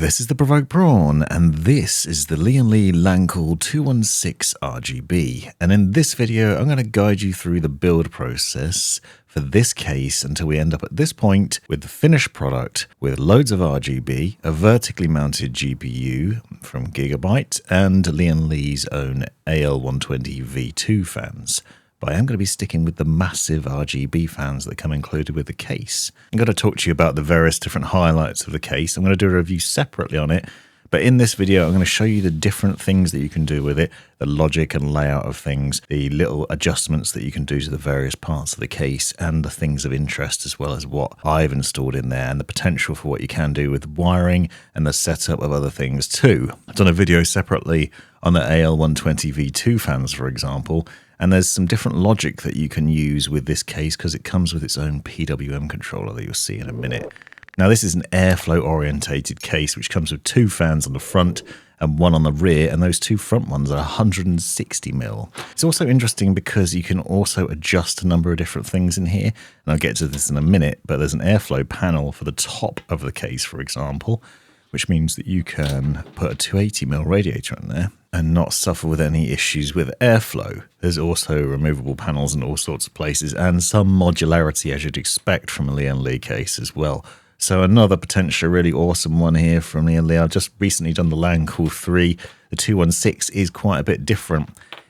this is the Provoked Prawn, and this is the Lian Li LanCool 216 RGB. And in this video, I'm going to guide you through the build process for this case until we end up at this point with the finished product with loads of RGB, a vertically mounted GPU from Gigabyte, and Lian Li's own AL120 V2 fans. But I am going to be sticking with the massive RGB fans that come included with the case. I'm going to talk to you about the various different highlights of the case. I'm going to do a review separately on it, but in this video I'm going to show you the different things that you can do with it, the logic and layout of things, the little adjustments that you can do to the various parts of the case, and the things of interest as well as what I've installed in there and the potential for what you can do with wiring and the setup of other things too. I've done a video separately on the AL120 V2 fans, for example, and there's some different logic that you can use with this case because it comes with its own PWM controller that you'll see in a minute. Now this is an airflow orientated case which comes with two fans on the front and one on the rear, and those two front ones are 160mm. It's also interesting because you can also adjust a number of different things in here, and I'll get to this in a minute, but there's an airflow panel for the top of the case, for example, which means that you can put a 280mm radiator in there and not suffer with any issues with airflow. There's also removable panels in all sorts of places and some modularity as you'd expect from a Lian Li case as well. So another potentially really awesome one here from Lian Li. I've just recently done the LanCool 3. The 216 is quite a bit different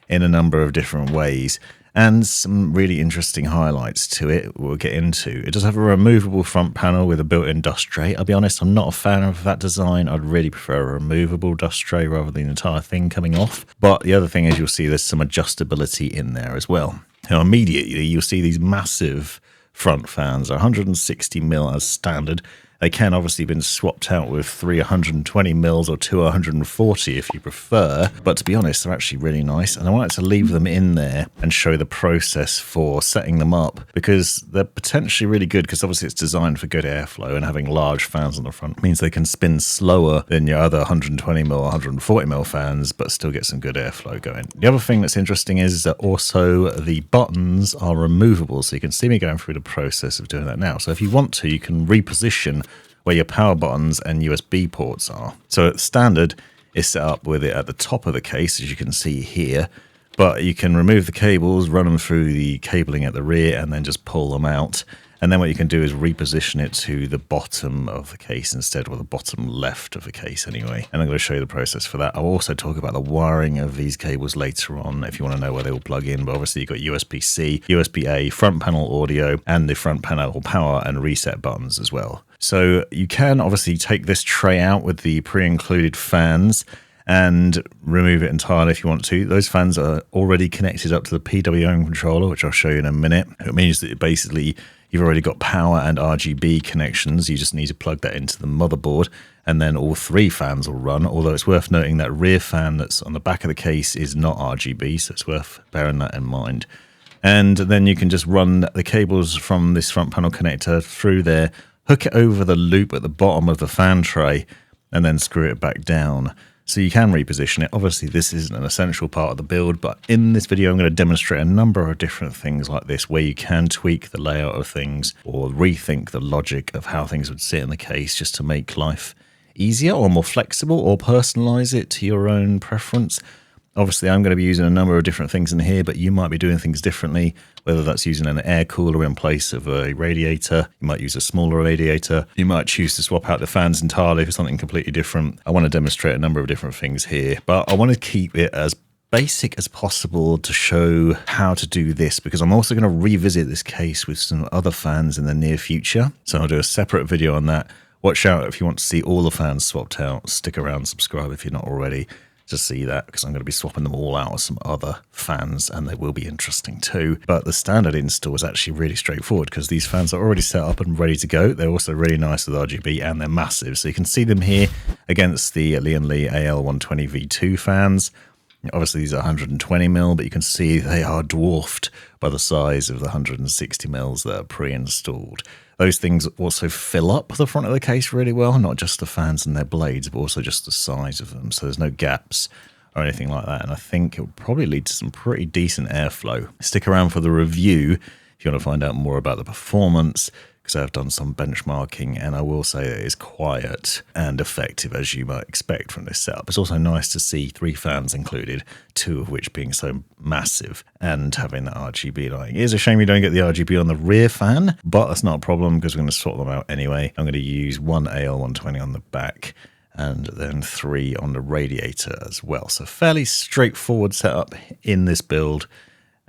in a number of different ways, and some really interesting highlights to it we'll get into. It does have a removable front panel with a built-in dust tray. I'll be honest, I'm not a fan of that design. I'd really prefer a removable dust tray rather than the entire thing coming off. But the other thing is you'll see there's some adjustability in there as well. Now immediately you'll see these massive front fans are 160mm as standard. They can obviously been swapped out with 320mm or 240 if you prefer, but to be honest, they're actually really nice, and I wanted to leave them in there and show the process for setting them up because they're potentially really good because obviously it's designed for good airflow, and having large fans on the front means they can spin slower than your other 120mm or 140mm fans, but still get some good airflow going. The other thing that's interesting is that also the buttons are removable, so you can see me going through the process of doing that now. So if you want to, you can reposition where your power buttons and USB ports are. So standard is set up with it at the top of the case, as you can see here, but you can remove the cables, run them through the cabling at the rear, and then just pull them out. And then what you can do is reposition it to the bottom of the case instead, or the bottom left of the case anyway. And I'm going to show you the process for that. I'll also talk about the wiring of these cables later on if you want to know where they all plug in. But obviously you've got USB-C, USB-A, front panel audio, and the front panel power and reset buttons as well. So you can obviously take this tray out with the pre-included fans and remove it entirely if you want to. Those fans are already connected up to the PWM controller, which I'll show you in a minute. It means that basically you've already got power and RGB connections. You just need to plug that into the motherboard, and then all three fans will run, although it's worth noting that rear fan that's on the back of the case is not RGB, so it's worth bearing that in mind. And then you can just run the cables from this front panel connector through there, hook it over the loop at the bottom of the fan tray, and then screw it back down. So you can reposition it. Obviously this isn't an essential part of the build, but in this video I'm going to demonstrate a number of different things like this where you can tweak the layout of things or rethink the logic of how things would sit in the case just to make life easier or more flexible or personalize it to your own preference. Obviously I'm going to be using a number of different things in here, but you might be doing things differently, whether that's using an air cooler in place of a radiator. You might use a smaller radiator. You might choose to swap out the fans entirely for something completely different. I want to demonstrate a number of different things here, but I want to keep it as basic as possible to show how to do this because I'm also going to revisit this case with some other fans in the near future. So I'll do a separate video on that. Watch out if you want to see all the fans swapped out. Stick around, subscribe if you're not already to see that, because I'm going to be swapping them all out with some other fans and they will be interesting too. But the standard install is actually really straightforward because these fans are already set up and ready to go. They're also really nice with RGB and they're massive. So you can see them here against the Lian Li AL120 V2 fans. Obviously these are 120mm, but you can see they are dwarfed by the size of the 160mm that are pre-installed. Those things also fill up the front of the case really well, not just the fans and their blades, but also just the size of them. So there's no gaps or anything like that. And I think it will probably lead to some pretty decent airflow. Stick around for the review if you want to find out more about the performance, because I've done some benchmarking, and I will say that it's quiet and effective as you might expect from this setup. It's also nice to see 3 fans included, 2 of which being so massive and having that RGB lighting. It is a shame you don't get the RGB on the rear fan, but that's not a problem because we're going to sort them out anyway. I'm going to use 1 AL120 on the back and then 3 on the radiator as well. So fairly straightforward setup in this build,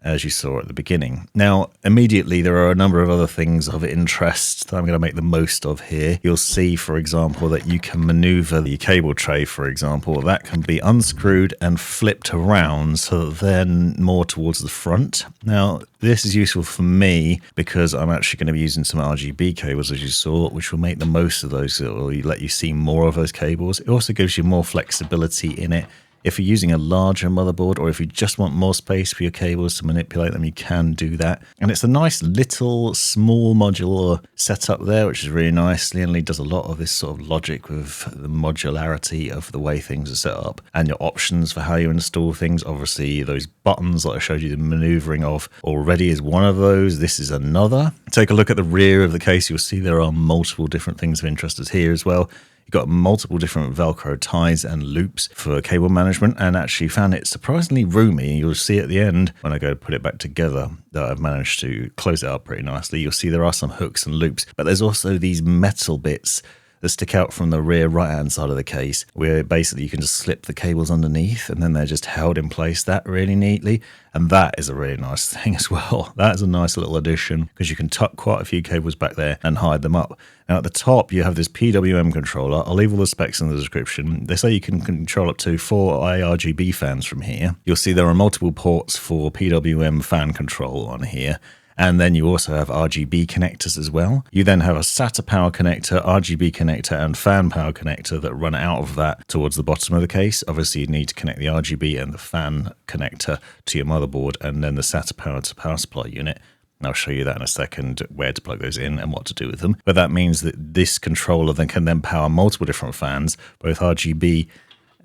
as you saw at the beginning. Now, immediately there are a number of other things of interest that I'm going to make the most of here. You'll see, for example, that you can maneuver the cable tray, for example. That can be unscrewed and flipped around so that they're more towards the front. Now, this is useful for me because I'm actually going to be using some RGB cables, as you saw, which will make the most of those. It will let you see more of those cables. It also gives you more flexibility in it. If you're using a larger motherboard, or if you just want more space for your cables to manipulate them, you can do that. And it's a nice little small modular setup there, which is really nice. Lian Li does a lot of this sort of logic with the modularity of the way things are set up and your options for how you install things. Obviously, those buttons that I showed you the maneuvering of already is one of those. This is another. Take a look at the rear of the case. You'll see there are multiple different things of interest here as well. You've got multiple different Velcro ties and loops for cable management, and actually found it surprisingly roomy. You'll see at the end when I go to put it back together that I've managed to close it up pretty nicely. You'll see there are some hooks and loops, but there's also these metal bits that stick out from the rear right-hand side of the case, where basically you can just slip the cables underneath and then they're just held in place that really neatly. And that is a really nice thing as well. That is a nice little addition because you can tuck quite a few cables back there and hide them up. Now at the top, you have this PWM controller. I'll leave all the specs in the description. They say you can control up to 4 RGB fans from here. You'll see there are multiple ports for PWM fan control on here. And then you also have RGB connectors as well. You then have a SATA power connector, RGB connector, and fan power connector that run out of that towards the bottom of the case. Obviously, you need to connect the RGB and the fan connector to your motherboard, and then the SATA power to power supply unit. And I'll show you that in a second, where to plug those in and what to do with them. But that means that this controller then can power multiple different fans, both RGB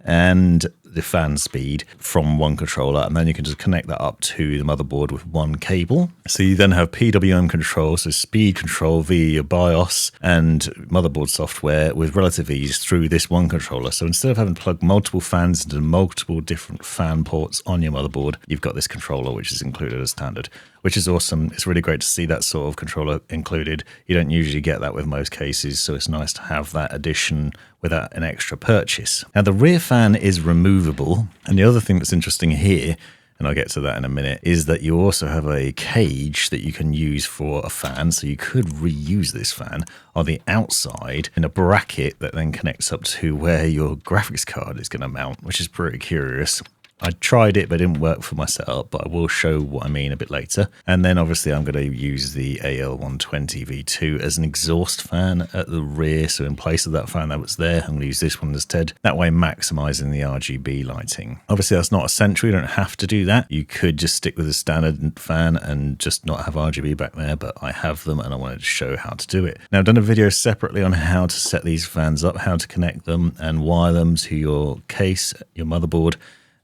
and the fan speed from one controller, and then you can just connect that up to the motherboard with one cable. So you then have PWM control, so speed control via your BIOS and motherboard software with relative ease through this one controller. So instead of having to plug multiple fans into multiple different fan ports on your motherboard, you've got this controller which is included as standard, which is awesome. It's really great to see that sort of controller included. You don't usually get that with most cases, so it's nice to have that addition without an extra purchase. Now the rear fan is removable, and the other thing that's interesting here, and I'll get to that in a minute, is that you also have a cage that you can use for a fan, so you could reuse this fan on the outside in a bracket that then connects up to where your graphics card is going to mount, which is pretty curious. I tried it, but it didn't work for my setup, but I will show what I mean a bit later. And then obviously I'm going to use the AL120 V2 as an exhaust fan at the rear. So in place of that fan that was there, I'm going to use this one instead. That way maximizing the RGB lighting. Obviously that's not essential. You don't have to do that. You could just stick with a standard fan and just not have RGB back there, but I have them and I wanted to show how to do it. Now I've done a video separately on how to set these fans up, how to connect them and wire them to your case, your motherboard,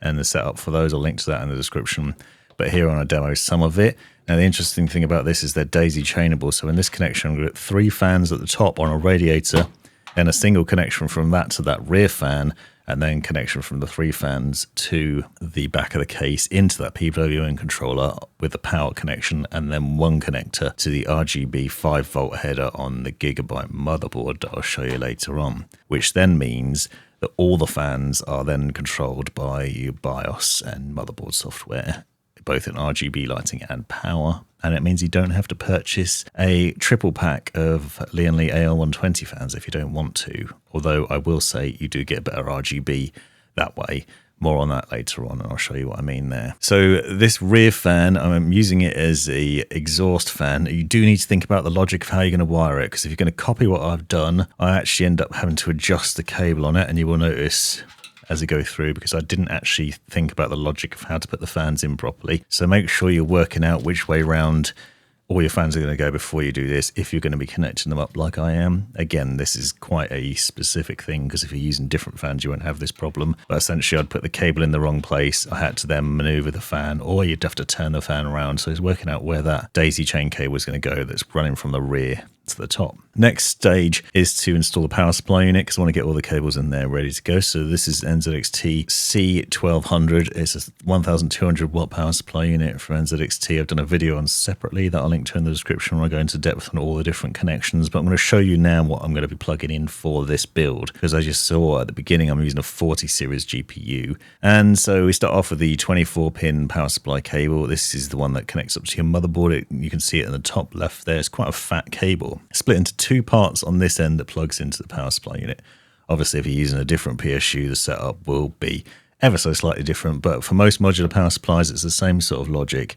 and the setup for those. I'll link to that in the description. But here on a demo, some of it. Now, the interesting thing about this is they're daisy chainable. So in this connection, I'm going to get 3 fans at the top on a radiator, and a single connection from that to that rear fan, and then connection from the 3 fans to the back of the case into that PWM controller with the power connection, and then one connector to the RGB 5-volt header on the Gigabyte motherboard that I'll show you later on, which then means that all the fans are then controlled by your BIOS and motherboard software, both in RGB lighting and power. And it means you don't have to purchase a triple pack of Lian Li AL120 fans if you don't want to. Although I will say you do get better RGB that way. More on that later on, and I'll show you what I mean there. So this rear fan, I'm using it as a exhaust fan. You do need to think about the logic of how you're going to wire it, because if you're going to copy what I've done, I actually end up having to adjust the cable on it, and you will notice as I go through, because I didn't actually think about the logic of how to put the fans in properly. So make sure you're working out which way round all your fans are going to go before you do this, if you're going to be connecting them up like I am. Again, this is quite a specific thing, because if you're using different fans, you won't have this problem. But essentially, I'd put the cable in the wrong place. I had to then maneuver the fan, or you'd have to turn the fan around. So it's working out where that daisy chain cable is going to go that's running from the rear to the top. Next stage is to install the power supply unit because I want to get all the cables in there ready to go. So this is NZXT C1200. It's a 1200 watt power supply unit for NZXT. I've done a video on separately that I'll link to in the description where I go into depth on all the different connections, but I'm going to show you now what I'm going to be plugging in for this build, because as you saw at the beginning, I'm using a 40 series GPU. And so we start off with the 24 pin power supply cable. This is the one that connects up to your motherboard. You can see it in the top left there. It's quite a fat cable, split into two parts on this end that plugs into the power supply unit. Obviously, if you're using a different PSU, the setup will be ever so slightly different, but for most modular power supplies, it's the same sort of logic.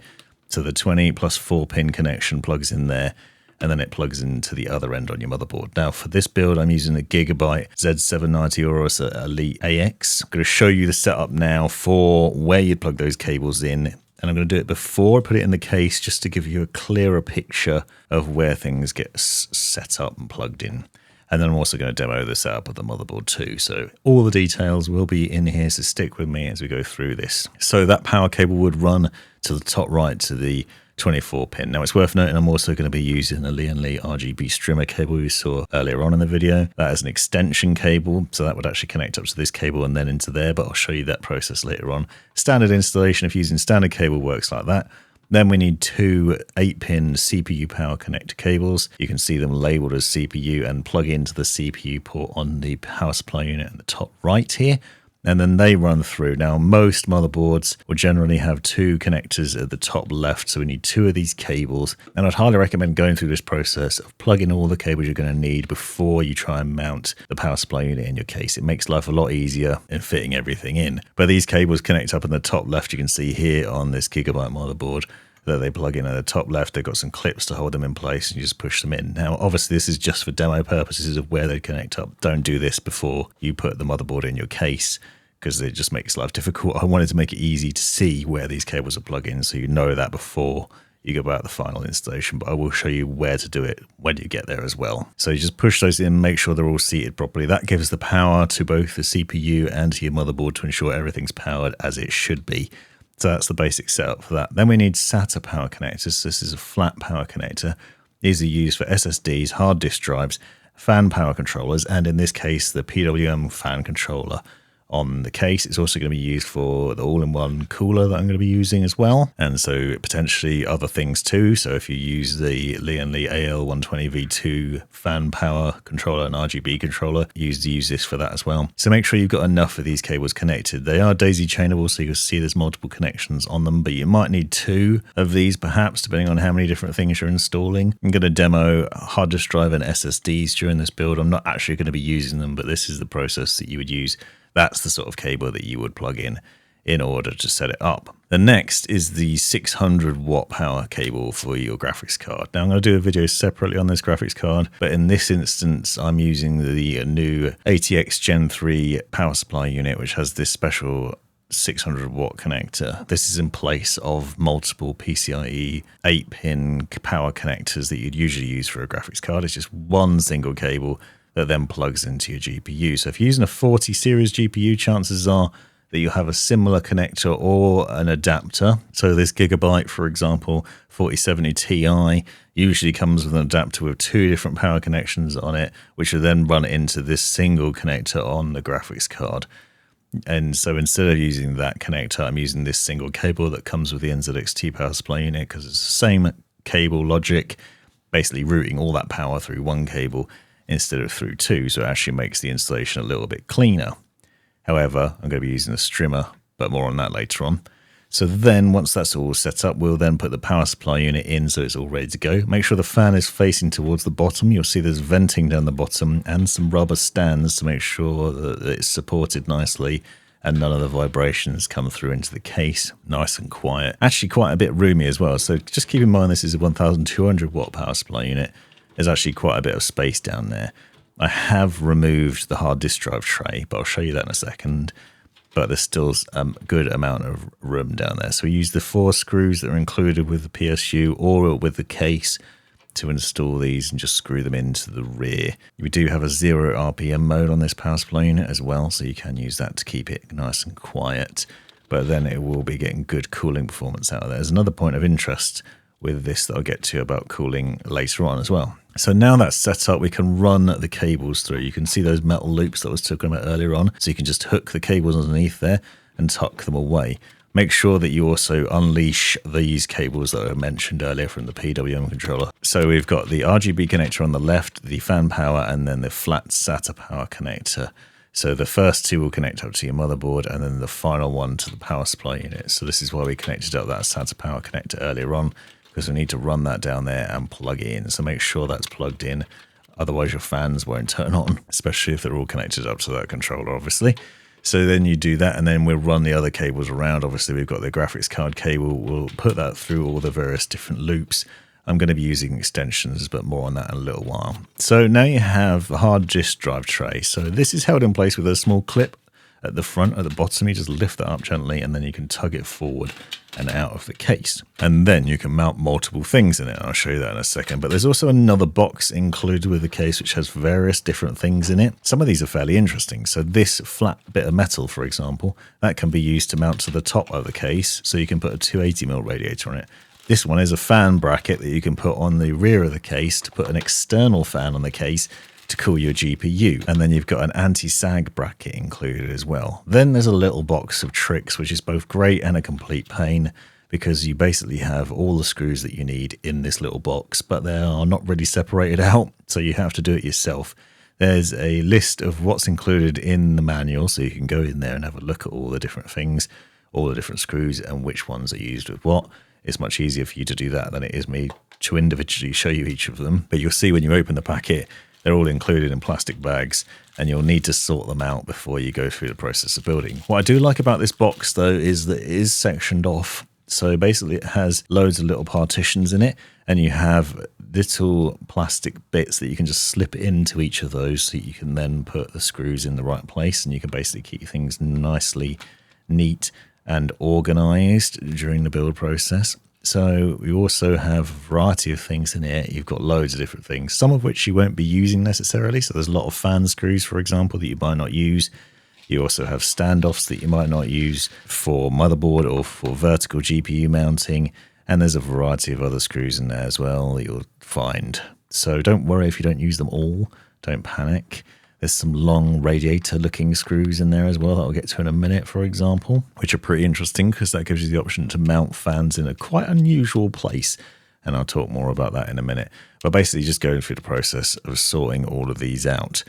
So the 20 plus 4 pin connection plugs in there, and then it plugs into the other end on your motherboard. Now for this build, I'm using a Gigabyte Z790 or a Elite AX. I'm going to show you the setup now for where you'd plug those cables in, and I'm going to do it before I put it in the case just to give you a clearer picture of where things get set up and plugged in. And then I'm also going to demo the setup of the motherboard too. So all the details will be in here, so stick with me as we go through this. So that power cable would run to the top right to the 24 pin. Now it's worth noting I'm also going to be using a Lian Li RGB strimmer cable we saw earlier on in the video. That is an extension cable, so that would actually connect up to this cable and then into there, but I'll show you that process later on. Standard installation, if using standard cable, works like that. Then we need two 8-pin CPU power connector cables. You can see them labeled as CPU and plug into the CPU port on the power supply unit in the top right here. And then they run through. Now, most motherboards will generally have two connectors at the top left, so we need two of these cables. And I'd highly recommend going through this process of plugging all the cables you're going to need before you try and mount the power supply unit in your case. It makes life a lot easier in fitting everything in. But these cables connect up in the top left. You can see here on this Gigabyte motherboard that they plug in at the top left. They've got some clips to hold them in place and you just push them in. Now, obviously, this is just for demo purposes of where they connect up. Don't do this before you put the motherboard in your case, because it just makes life difficult. I wanted to make it easy to see where these cables are plugged in, so you know that before you go about the final installation, but I will show you where to do it when you get there as well. So you just push those in, make sure they're all seated properly. That gives the power to both the CPU and to your motherboard to ensure everything's powered as it should be. So that's the basic setup for that. Then we need SATA power connectors. So this is a flat power connector. These are used for SSDs, hard disk drives, fan power controllers, and in this case, the PWM fan controller on the case. It's also going to be used for the all-in-one cooler that I'm going to be using as well, and so potentially other things too. So if you use the Lian Li AL120 V2 fan power controller and RGB controller, use this for that as well. So make sure you've got enough of these cables connected. They are daisy chainable, so you'll see there's multiple connections on them, but you might need two of these perhaps, depending on how many different things you're installing. I'm going to demo hard disk drive and SSDs during this build. I'm not actually going to be using them, but this is the process that you would use. That's the sort of cable that you would plug in order to set it up. The next is the 600 watt power cable for your graphics card. Now I'm going to do a video separately on this graphics card, but in this instance, I'm using the new ATX Gen 3 power supply unit, which has this special 600 watt connector. This is in place of multiple PCIe 8-pin power connectors that you'd usually use for a graphics card. It's just one single cable that then plugs into your GPU. So if you're using a 40 series GPU, chances are that you'll have a similar connector or an adapter. So this Gigabyte, for example, 4070 Ti, usually comes with an adapter with two different power connections on it, which will then run into this single connector on the graphics card. And so instead of using that connector, I'm using this single cable that comes with the NZXT power supply unit, because it's the same cable logic, basically routing all that power through one cable instead of through two, so it actually makes the installation a little bit cleaner. However, I'm going to be using a strimmer, but more on that later on. So then once that's all set up, we'll then put the power supply unit in so it's all ready to go. Make sure the fan is facing towards the bottom. You'll see there's venting down the bottom and some rubber stands to make sure that it's supported nicely and none of the vibrations come through into the case. Nice and quiet. Actually quite a bit roomy as well. So just keep in mind this is a 1200 watt power supply unit. There's actually quite a bit of space down there. I have removed the hard disk drive tray, but I'll show you that in a second. But there's still a good amount of room down there. So we use the 4 screws that are included with the PSU or with the case to install these and just screw them into the rear. We do have a 0 RPM mode on this power supply unit as well, so you can use that to keep it nice and quiet. But then it will be getting good cooling performance out of there. There's another point of interest with this that I'll get to about cooling later on as well. So now that's set up, we can run the cables through. You can see those metal loops that I was talking about earlier on. So you can just hook the cables underneath there and tuck them away. Make sure that you also unleash these cables that I mentioned earlier from the PWM controller. So we've got the RGB connector on the left, the fan power, and then the flat SATA power connector. So the first two will connect up to your motherboard, and then the final one to the power supply unit. So this is why we connected up that SATA power connector earlier on, because we need to run that down there and plug it in. So make sure that's plugged in, otherwise your fans won't turn on, especially if they're all connected up to that controller, obviously. So then you do that, and then we'll run the other cables around. Obviously, we've got the graphics card cable. We'll put that through all the various different loops. I'm going to be using extensions, but more on that in a little while. So now you have a hard disk drive tray. So this is held in place with a small clip at the front, at the bottom. You just lift that up gently, and then you can tug it forward and out of the case. And then you can mount multiple things in it. I'll show you that in a second. But there's also another box included with the case, which has various different things in it. Some of these are fairly interesting. So this flat bit of metal, for example, that can be used to mount to the top of the case. So you can put a 280mm radiator on it. This one is a fan bracket that you can put on the rear of the case to put an external fan on the case to cool your GPU. And then you've got an anti-sag bracket included as well. Then there's a little box of tricks, which is both great and a complete pain, because you basically have all the screws that you need in this little box, but they are not really separated out, so you have to do it yourself. There's a list of what's included in the manual, so you can go in there and have a look at all the different things, all the different screws, and which ones are used with what. It's much easier for you to do that than it is me to individually show you each of them. But you'll see when you open the packet, they're all included in plastic bags, and you'll need to sort them out before you go through the process of building. What I do like about this box, though, is that it is sectioned off. So basically it has loads of little partitions in it, and you have little plastic bits that you can just slip into each of those, so you can then put the screws in the right place, and you can basically keep things nicely neat and organized during the build process. So we also have a variety of things in here. You've got loads of different things, some of which you won't be using necessarily. So there's a lot of fan screws, for example, that you might not use. You also have standoffs that you might not use for motherboard or for vertical GPU mounting. And there's a variety of other screws in there as well that you'll find. So don't worry if you don't use them all. Don't panic. There's some long radiator looking screws in there as well that I'll get to in a minute, for example, which are pretty interesting because that gives you the option to mount fans in a quite unusual place. And I'll talk more about that in a minute. But basically just going through the process of sorting all of these out.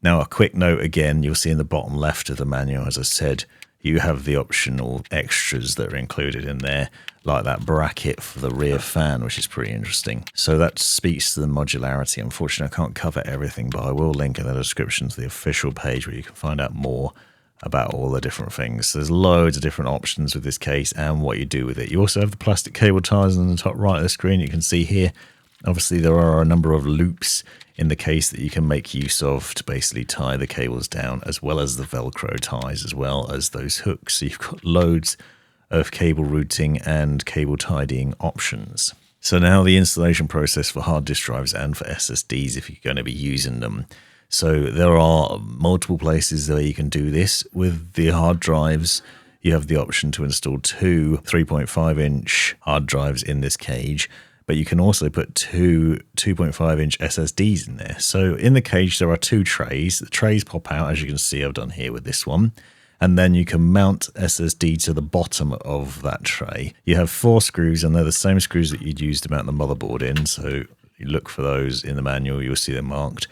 Now, a quick note again, you'll see in the bottom left of the manual, as I said, you have the optional extras that are included in there, like that bracket for the rear fan, which is pretty interesting. So that speaks to the modularity. Unfortunately, I can't cover everything, but I will link in the description to the official page where you can find out more about all the different things. So there's loads of different options with this case and what you do with it. You also have the plastic cable ties on the top right of the screen. You can see here, obviously there are a number of loops in the case that you can make use of to basically tie the cables down, as well as the Velcro ties, as well as those hooks. So you've got loads of cable routing and cable tidying options. So now the installation process for hard disk drives and for SSDs, if you're going to be using them. So there are multiple places where you can do this. With the hard drives, you have the option to install two 3.5-inch hard drives in this cage, but you can also put two 2.5-inch SSDs in there. So in the cage, there are two trays. The trays pop out, as you can see I've done here with this one. And then you can mount SSD to the bottom of that tray. You have 4 screws, and they're the same screws that you'd use to mount the motherboard in. So you look for those in the manual, you'll see them marked.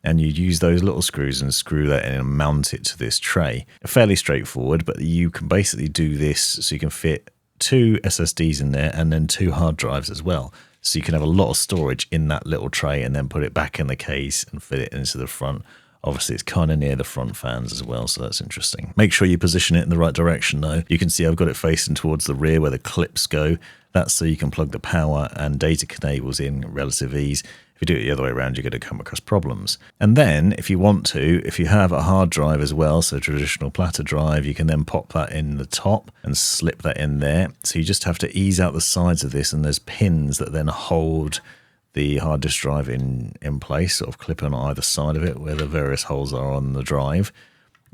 And you use those little screws and screw that in and mount it to this tray. Fairly straightforward, but you can basically do this so you can fit 2 SSDs in there and then 2 hard drives as well. So you can have a lot of storage in that little tray and then put it back in the case and fit it into the front. Obviously, it's kind of near the front fans as well, so that's interesting. Make sure you position it in the right direction, though. You can see I've got it facing towards the rear where the clips go. That's so you can plug the power and data cables in relative ease. If you do it the other way around, you're going to come across problems. And then, if you want to, if you have a hard drive as well, so traditional platter drive, you can then pop that in the top and slip that in there. So you just have to ease out the sides of this, and there's pins that then hold the hard disk drive in place, sort of clip on either side of it where the various holes are on the drive.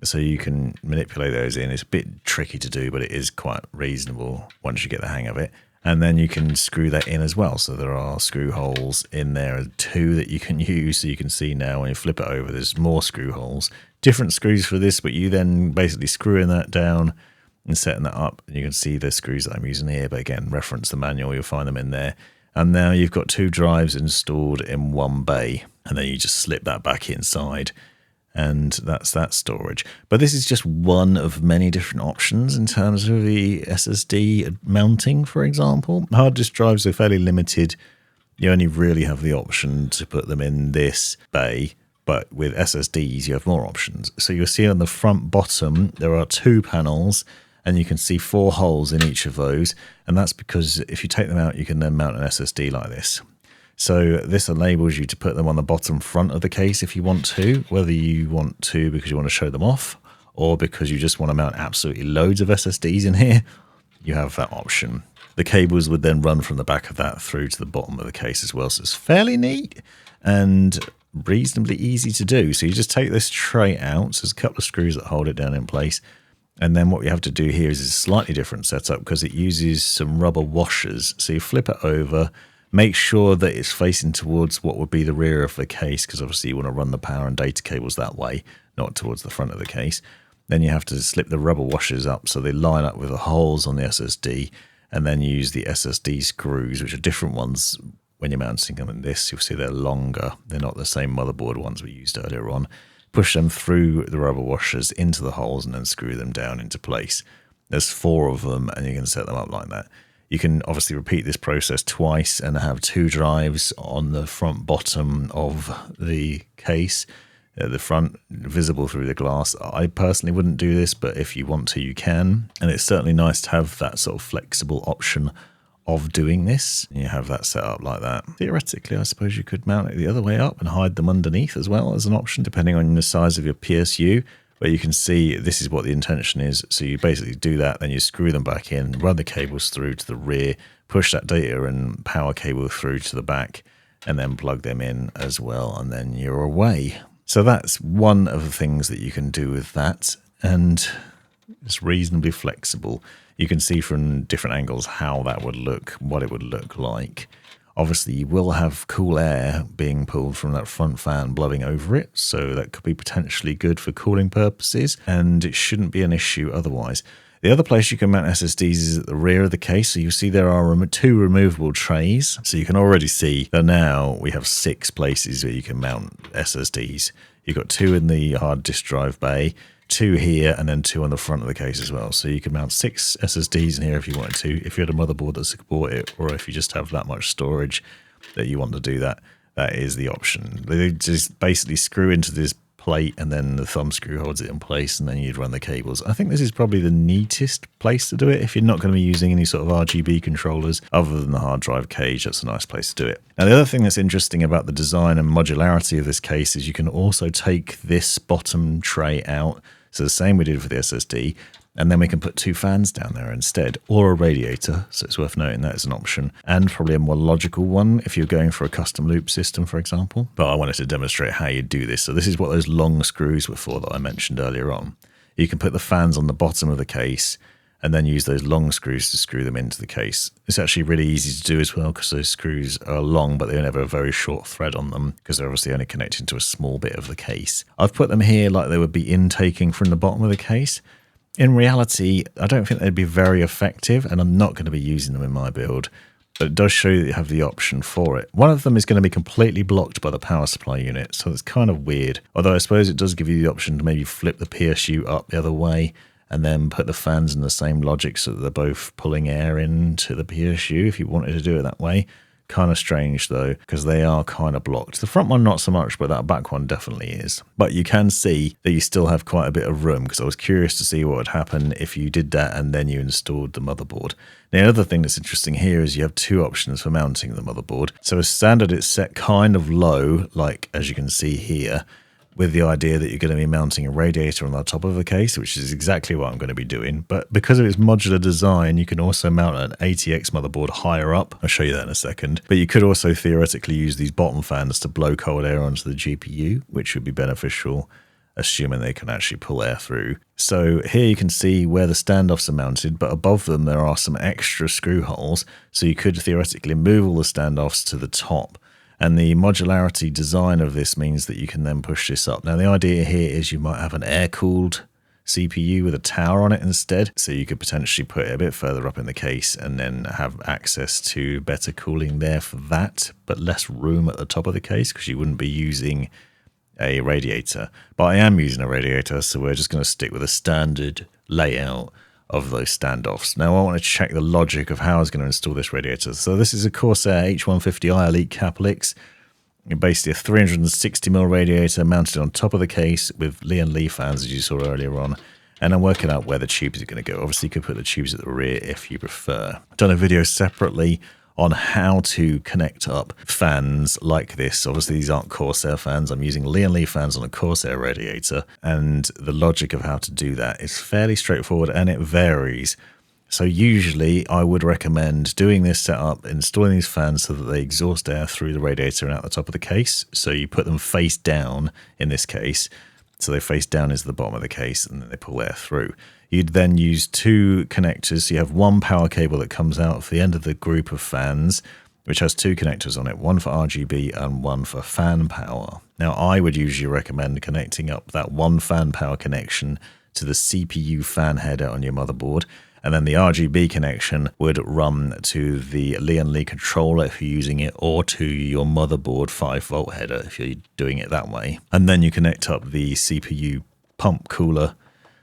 So you can manipulate those in. It's a bit tricky to do, but it is quite reasonable once you get the hang of it. And then you can screw that in as well. So there are screw holes in there, 2 that you can use. So you can see now when you flip it over, there's more screw holes. Different screws for this, but you then basically screwing that down and setting that up. And you can see the screws that I'm using here. But again, reference the manual, you'll find them in there. And now you've got 2 drives installed in one bay. And then you just slip that back inside. And that's that storage. But this is just one of many different options in terms of the SSD mounting, for example. Hard disk drives are fairly limited. You only really have the option to put them in this bay, but with SSDs you have more options. So you'll see on the front bottom there are 2 panels, and you can see 4 holes in each of those, and that's because if you take them out you can then mount an SSD like this. So this enables you to put them on the bottom front of the case if you want to, whether you want to because you want to show them off or because you just want to mount absolutely loads of SSDs in here, you have that option. The cables would then run from the back of that through to the bottom of the case as well. So it's fairly neat and reasonably easy to do. So you just take this tray out. So there's a couple of screws that hold it down in place. And then what we have to do here is a slightly different setup because it uses some rubber washers. So you flip it over. Make sure that it's facing towards what would be the rear of the case, because obviously you want to run the power and data cables that way, not towards the front of the case. Then you have to slip the rubber washers up so they line up with the holes on the SSD, and then use the SSD screws, which are different ones when you're mounting them in this. You'll see they're longer. They're not the same motherboard ones we used earlier on. Push them through the rubber washers into the holes and then screw them down into place. There's 4 of them, and you can set them up like that. You can obviously repeat this process twice and have 2 drives on the front bottom of the case, the front visible through the glass. I personally wouldn't do this, but if you want to, you can. And it's certainly nice to have that sort of flexible option of doing this. You have that set up like that. Theoretically, I suppose you could mount it the other way up and hide them underneath as well as an option, depending on the size of your PSU. But you can see this is what the intention is. So you basically do that, then you screw them back in, run the cables through to the rear, push that data and power cable through to the back, and then plug them in as well, and then you're away. So that's one of the things that you can do with that, and it's reasonably flexible. You can see from different angles how that would look, what it would look like. Obviously, you will have cool air being pulled from that front fan blowing over it, so that could be potentially good for cooling purposes, and it shouldn't be an issue otherwise. The other place you can mount SSDs is at the rear of the case, so you see there are 2 removable trays, so you can already see that now we have 6 places where you can mount SSDs. You've got 2 in the hard disk drive bay, 2 here, and then 2 on the front of the case as well. So you can mount 6 SSDs in here if you wanted to, if you had a motherboard that supported it, or if you just have that much storage that you want to do that, that is the option. They just basically screw into this plate and then the thumb screw holds it in place, and then you'd run the cables. I think this is probably the neatest place to do it if you're not going to be using any sort of RGB controllers other than the hard drive cage. That's a nice place to do it. Now, the other thing that's interesting about the design and modularity of this case is you can also take this bottom tray out. So the same we did for the SSD, and then we can put 2 fans down there instead, or a radiator. So it's worth noting that is an option, and probably a more logical one if you're going for a custom loop system, for example. But I wanted to demonstrate how you do this. So this is what those long screws were for that I mentioned earlier on. You can put the fans on the bottom of the case and then use those long screws to screw them into the case. It's actually really easy to do as well because those screws are long, but they only have a very short thread on them because they're obviously only connecting to a small bit of the case. I've put them here like they would be intaking from the bottom of the case. In reality, I don't think they'd be very effective, and I'm not going to be using them in my build, but it does show you that you have the option for it. One of them is going to be completely blocked by the power supply unit, so it's kind of weird. Although I suppose it does give you the option to maybe flip the PSU up the other way and then put the fans in the same logic so that they're both pulling air into the PSU if you wanted to do it that way. Kind of strange though, because they are kind of blocked. The front one not so much, but that back one definitely is. But you can see that you still have quite a bit of room, because I was curious to see what would happen if you did that and then you installed the motherboard. Now, the other thing that's interesting here is you have 2 options for mounting the motherboard. So as standard, it's set kind of low, like as you can see here, with the idea that you're going to be mounting a radiator on the top of the case, which is exactly what I'm going to be doing. But because of its modular design, you can also mount an ATX motherboard higher up. I'll show you that in a second. But you could also theoretically use these bottom fans to blow cold air onto the GPU, which would be beneficial. assuming they can actually pull air through. So here you can see where the standoffs are mounted, but above them there are some extra screw holes, so you could theoretically move all the standoffs to the top. And the modularity design of this means that you can then push this up. Now the idea here is you might have an air-cooled CPU with a tower on it instead, so you could potentially put it a bit further up in the case and then have access to better cooling there for that, but less room at the top of the case because you wouldn't be using a radiator. But I am using a radiator, so we're just going to stick with a standard layout of those standoffs. Now I want to check the logic of how I was going to install this radiator. So this is a Corsair H150i Elite Caplix. Basically a 360mm radiator mounted on top of the case with Lian Li fans, as you saw earlier on. And I'm working out where the tubes are going to go. Obviously, you could put the tubes at the rear if you prefer. I've done a video separately on how to connect up fans like this. Obviously, these aren't Corsair fans. I'm using Lian Li fans on a Corsair radiator. And the logic of how to do that is fairly straightforward and it varies. So usually I would recommend doing this setup, installing these fans so that they exhaust air through the radiator and out the top of the case. So you put them face down in this case. So they face down into the bottom of the case and then they pull air through. You'd then use two connectors. So you have one power cable that comes out for the end of the group of fans, which has two connectors on it, one for RGB and one for fan power. Now I would usually recommend connecting up that one fan power connection to the CPU fan header on your motherboard. And then the RGB connection would run to the Lian Li controller if you're using it, or to your motherboard 5V header if you're doing it that way. And then you connect up the CPU pump cooler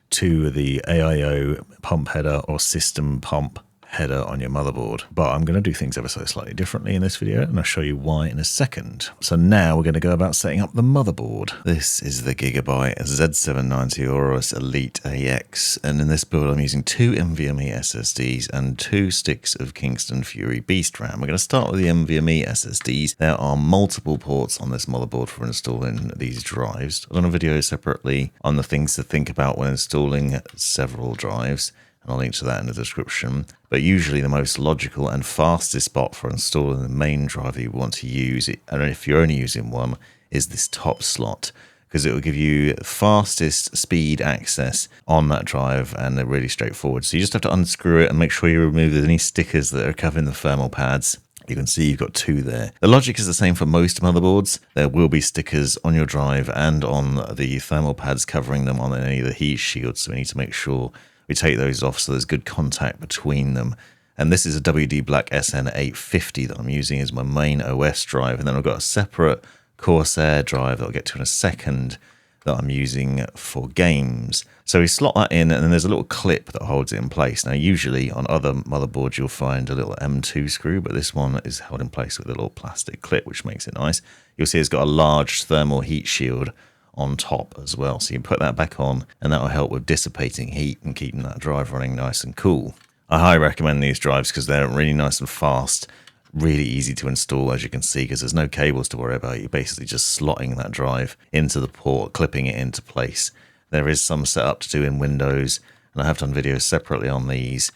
to the AIO pump header or system pump header on your motherboard. But I'm going to do things ever so slightly differently in this video, and I'll show you why in a second. So now we're going to go about setting up the motherboard. This is the Gigabyte Z790 Aorus Elite AX, and in this build I'm using two NVMe SSDs and two sticks of Kingston Fury Beast RAM. We're going to start with the NVMe SSDs. There are multiple ports on this motherboard for installing these drives. I've done a video separately on the things to think about when installing several drives, and I'll link to that in the description. But usually the most logical and fastest spot for installing the main drive that you want to use, and if you're only using one, is this top slot, because it will give you fastest speed access on that drive, and they're really straightforward. So you just have to unscrew it and make sure you remove any stickers that are covering the thermal pads. You can see you've got two there. The logic is the same for most motherboards. There will be stickers on your drive and on the thermal pads covering them on any of the heat shields, so we need to make sure we take those off so there's good contact between them. And this is a WD Black SN850 that I'm using as my main OS drive, and then I've got a separate Corsair drive that I'll get to in a second that I'm using for games. So we slot that in, and then there's a little clip that holds it in place. Now usually on other motherboards you'll find a little M2 screw, but this one is held in place with a little plastic clip, which makes it nice. You'll see it's got a large thermal heat shield on top as well, so you can put that back on, and that will help with dissipating heat and keeping that drive running nice and cool. I highly recommend these drives because they're really nice and fast, really easy to install, as you can see, because there's no cables to worry about. You're basically just slotting that drive into the port, clipping it into place. There is some setup to do in Windows, and I have done videos separately on these.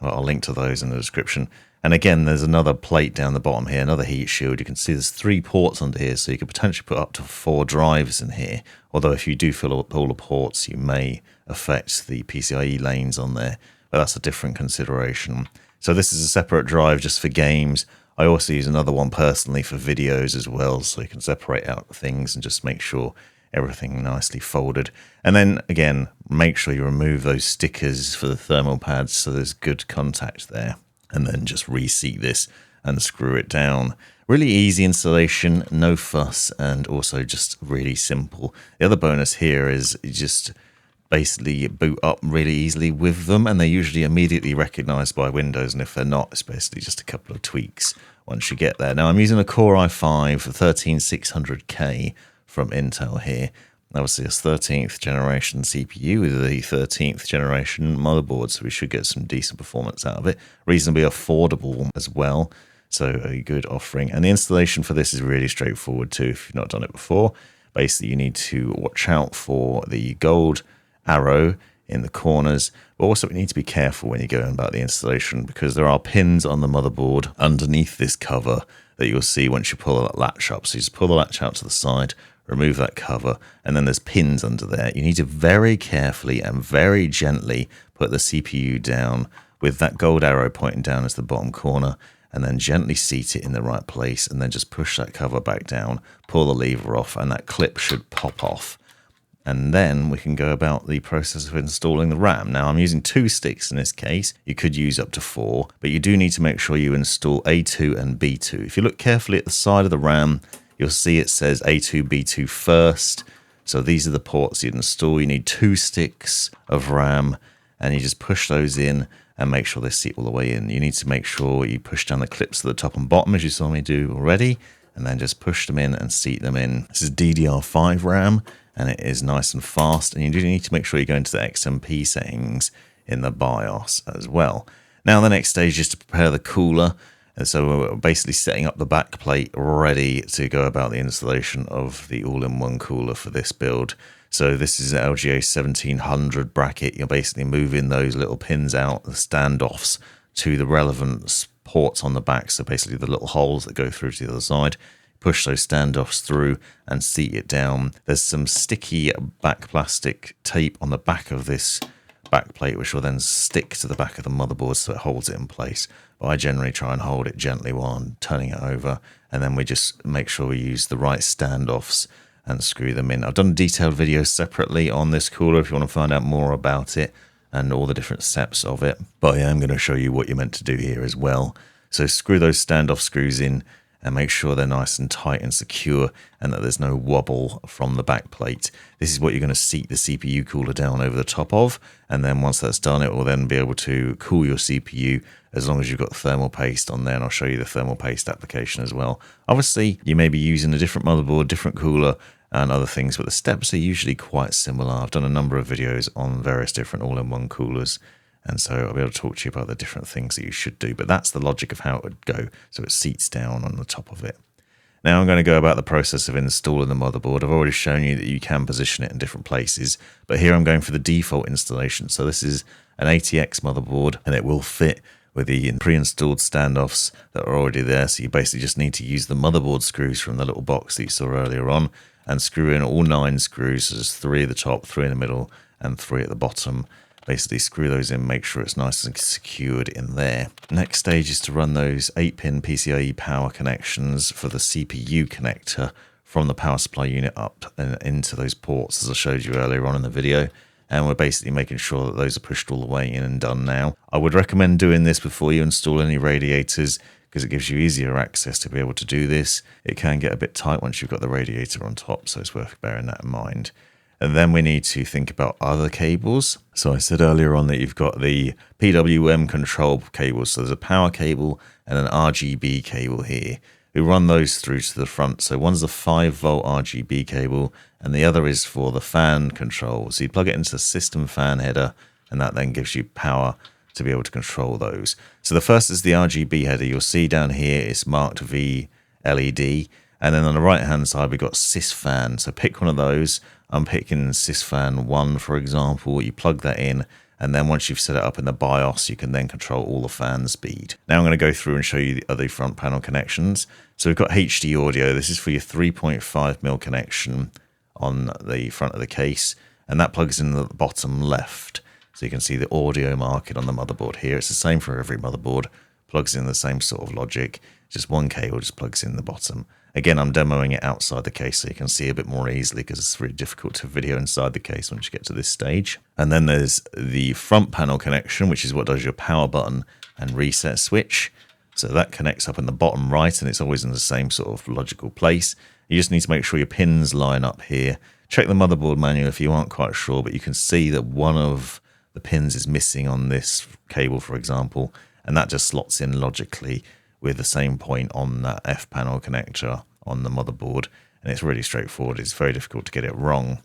Well, I'll link to those in the description. And again, there's another plate down the bottom here, another heat shield. You can see there's 3 ports under here, so you could potentially put up to 4 drives in here. Although if you do fill up all the ports, you may affect the PCIe lanes on there, but that's a different consideration. So this is a separate drive just for games. I also use another one personally for videos as well, so you can separate out things and just make sure everything nicely folded. And then again, make sure you remove those stickers for the thermal pads so there's good contact there. And then just reseat this and screw it down. Really easy installation, no fuss, and also just really simple. The other bonus here is you just basically boot up really easily with them, and they're usually immediately recognized by Windows, and if they're not, it's basically just a couple of tweaks once you get there. Now I'm using a Core i5 13600K from Intel here. Obviously, it's 13th generation CPU with the 13th generation motherboard, so we should get some decent performance out of it. Reasonably affordable as well, so a good offering. And the installation for this is really straightforward too, if you've not done it before. Basically, you need to watch out for the gold arrow in the corners, but also you need to be careful when you're going about the installation, because there are pins on the motherboard underneath this cover that you'll see once you pull that latch up. So you just pull the latch out to the side, remove that cover, and then there's pins under there. You need to very carefully and very gently put the CPU down with that gold arrow pointing down as the bottom corner, and then gently seat it in the right place, and then just push that cover back down, pull the lever off, and that clip should pop off. And then we can go about the process of installing the RAM. Now I'm using 2 sticks in this case. You could use up to 4, but you do need to make sure you install A2 and B2. If you look carefully at the side of the RAM, you'll see it says A2, B2 first. So these are the ports you'd install. You need 2 sticks of RAM, and you just push those in and make sure they seat all the way in. You need to make sure you push down the clips to the top and bottom, as you saw me do already, and then just push them in and seat them in. This is DDR5 RAM, and it is nice and fast, and you do need to make sure you go into the XMP settings in the BIOS as well. Now the next stage is to prepare the cooler, and so we're basically setting up the back plate ready to go about the installation of the all-in-one cooler for this build. So this is an LGA 1700 bracket. You're basically moving those little pins out, the standoffs, to the relevant ports on the back, so basically the little holes that go through to the other side. Push those standoffs through and seat it down. There's some sticky back plastic tape on the back of this back plate, which will then stick to the back of the motherboard so it holds it in place. But I generally try and hold it gently while I'm turning it over, and then we just make sure we use the right standoffs and screw them in. I've done detailed videos separately on this cooler if you want to find out more about it and all the different steps of it, but I am going to show you what you're meant to do here as well. So screw those standoff screws in and make sure they're nice and tight and secure, and that there's no wobble from the back plate. This is what you're going to seat the CPU cooler down over the top of, and then once that's done, it will then be able to cool your CPU as long as you've got thermal paste on there, and I'll show you the thermal paste application as well. Obviously, you may be using a different motherboard, different cooler, and other things, but the steps are usually quite similar. I've done a number of videos on various different all-in-one coolers, and so I'll be able to talk to you about the different things that you should do. But that's the logic of how it would go. So it seats down on the top of it. Now I'm going to go about the process of installing the motherboard. I've already shown you that you can position it in different places, but here I'm going for the default installation. So this is an ATX motherboard, and it will fit with the pre-installed standoffs that are already there. So you basically just need to use the motherboard screws from the little box that you saw earlier on and screw in all 9 screws. So there's 3 at the top, 3 in the middle, and 3 at the bottom. Basically screw those in, make sure it's nice and secured in there. Next stage is to run those 8-pin PCIe power connections for the CPU connector from the power supply unit up and into those ports, as I showed you earlier on in the video. And we're basically making sure that those are pushed all the way in and done now. I would recommend doing this before you install any radiators, because it gives you easier access to be able to do this. It can get a bit tight once you've got the radiator on top, so it's worth bearing that in mind. And then we need to think about other cables. So I said earlier on that you've got the PWM control cables. So there's a power cable and an RGB cable here. We run those through to the front. So one's a 5-volt RGB cable, and the other is for the fan control. So you plug it into the system fan header, and that then gives you power to be able to control those. So the first is the RGB header. You'll see down here it's marked V LED. And then on the right hand side, we've got sysfan. So pick one of those. I'm picking sysfan 1, for example. You plug that in, and then once you've set it up in the BIOS, you can then control all the fan speed. Now I'm going to go through and show you the other front panel connections. So we've got HD audio. This is for your 3.5mm connection on the front of the case, and that plugs in the bottom left. So you can see the audio market on the motherboard here. It's the same for every motherboard. Plugs in the same sort of logic. Just one cable just plugs in the bottom. Again, I'm demoing it outside the case so you can see a bit more easily, because it's really difficult to video inside the case once you get to this stage. And then there's the front panel connection, which is what does your power button and reset switch. So that connects up in the bottom right, and it's always in the same sort of logical place. You just need to make sure your pins line up here. Check the motherboard manual if you aren't quite sure, but you can see that one of the pins is missing on this cable, for example, and that just slots in logically with the same point on that F panel connector on the motherboard, and it's really straightforward. It's very difficult to get it wrong.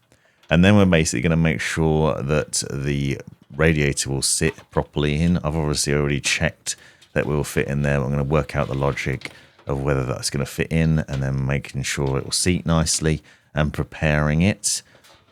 And then we're basically going to make sure that the radiator will sit properly in. I've obviously already checked that will fit in there. I'm going to work out the logic of whether that's going to fit in, and then making sure it will seat nicely and preparing it.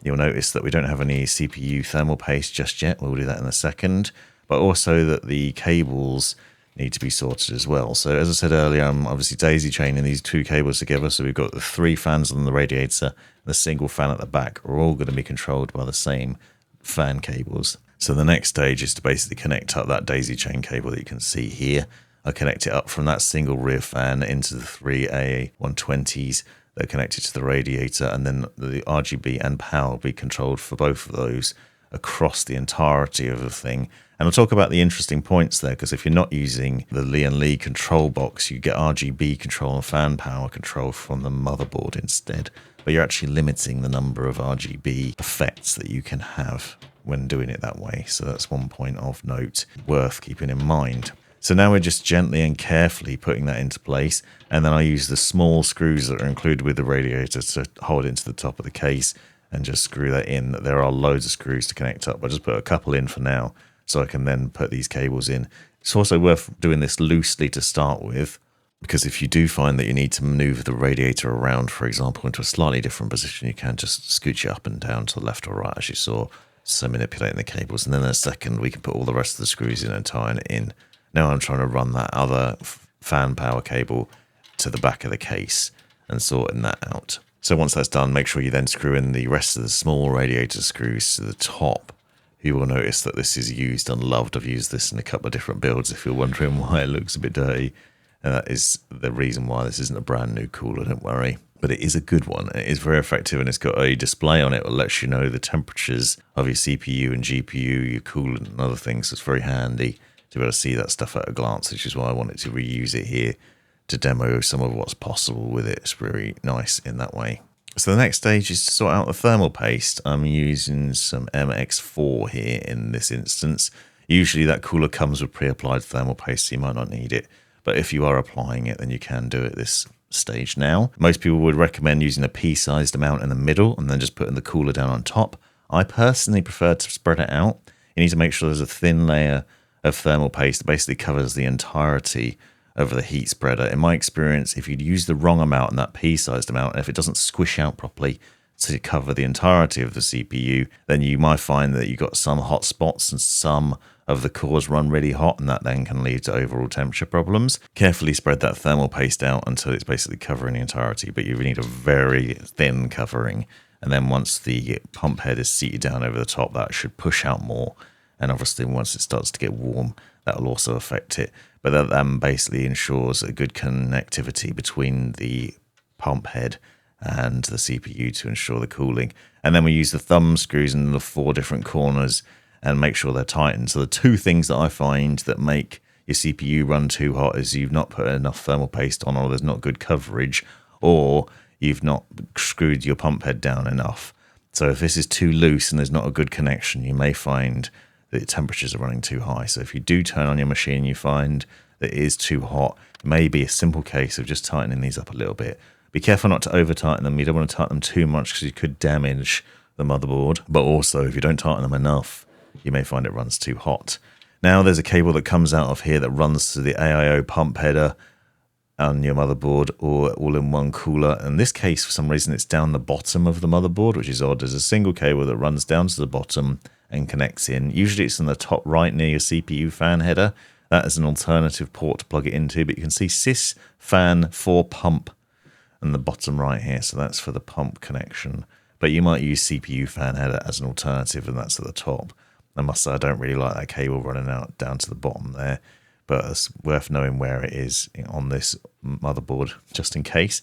You'll notice that we don't have any CPU thermal paste just yet. We'll do that in a second. But also that the cables need to be sorted as well. So as I said earlier, I'm obviously daisy chaining these two cables together. So we've got the 3 fans on the radiator, and the single fan at the back are all going to be controlled by the same fan cables. So the next stage is to basically connect up that daisy chain cable that you can see here. I connect it up from that single rear fan into the 3 AL120s that are connected to the radiator, and then the RGB and power will be controlled for both of those across the entirety of the thing. And I'll talk about the interesting points there, because if you're not using the Lian Li control box, you get RGB control and fan power control from the motherboard instead. But you're actually limiting the number of RGB effects that you can have when doing it that way. So that's one point of note worth keeping in mind. So now we're just gently and carefully putting that into place. And then I use the small screws that are included with the radiator to hold it into the top of the case and just screw that in. There are loads of screws to connect up. I just put a couple in for now, so I can then put these cables in. It's also worth doing this loosely to start with, because if you do find that you need to maneuver the radiator around, for example, into a slightly different position, you can just scooch it up and down to the left or right, as you saw. So manipulating the cables, and then in a second we can put all the rest of the screws in and tie it in. Now I'm trying to run that other fan power cable to the back of the case and sorting that out. So once that's done, make sure you then screw in the rest of the small radiator screws to the top. You will notice that this is used and loved. I've used this in a couple of different builds if you're wondering why it looks a bit dirty. And that is the reason why this isn't a brand new cooler, don't worry. But it is a good one. It is very effective, and it's got a display on it that lets you know the temperatures of your CPU and GPU, your coolant and other things. So it's very handy to be able to see that stuff at a glance, which is why I wanted to reuse it here to demo some of what's possible with it. It's very nice in that way. So the next stage is to sort out the thermal paste. I'm using some MX4 here in this instance. Usually that cooler comes with pre-applied thermal paste, so you might not need it. But if you are applying it, then you can do it this stage now. Most people would recommend using a pea-sized amount in the middle and then just putting the cooler down on top. I personally prefer to spread it out. You need to make sure there's a thin layer of thermal paste that basically covers the entirety of the heat spreader. In my experience, if you use the wrong amount and that pea-sized amount, and if it doesn't squish out properly to cover the entirety of the CPU, then you might find that you've got some hot spots and some of the cores run really hot, and that then can lead to overall temperature problems. Carefully spread that thermal paste out until it's basically covering the entirety, but you need a very thin covering. And then once the pump head is seated down over the top, that should push out more. And obviously once it starts to get warm, that will also affect it. But that then basically ensures a good connectivity between the pump head and the CPU to ensure the cooling. And then we use the thumb screws in the 4 different corners and make sure they're tightened. So the 2 things that I find that make your CPU run too hot is you've not put enough thermal paste on, or there's not good coverage, or you've not screwed your pump head down enough. So if this is too loose and there's not a good connection, you may find that the temperatures are running too high. So if you do turn on your machine, you find that it is too hot, it may be a simple case of just tightening these up a little bit. Be careful not to over tighten them. You don't want to tighten them too much because you could damage the motherboard. But also, if you don't tighten them enough, you may find it runs too hot. Now there's a cable that comes out of here that runs to the AIO pump header on your motherboard, or all-in-one cooler. In this case, for some reason, it's down the bottom of the motherboard, which is odd. There's a single cable that runs down to the bottom and connects in. Usually it's in the top right near your CPU fan header. That is an alternative port to plug it into, but you can see sys fan for pump in the bottom right here. So that's for the pump connection. But you might use CPU fan header as an alternative, and that's at the top. I must say I don't really like that cable running out down to the bottom there, but it's worth knowing where it is on this motherboard just in case.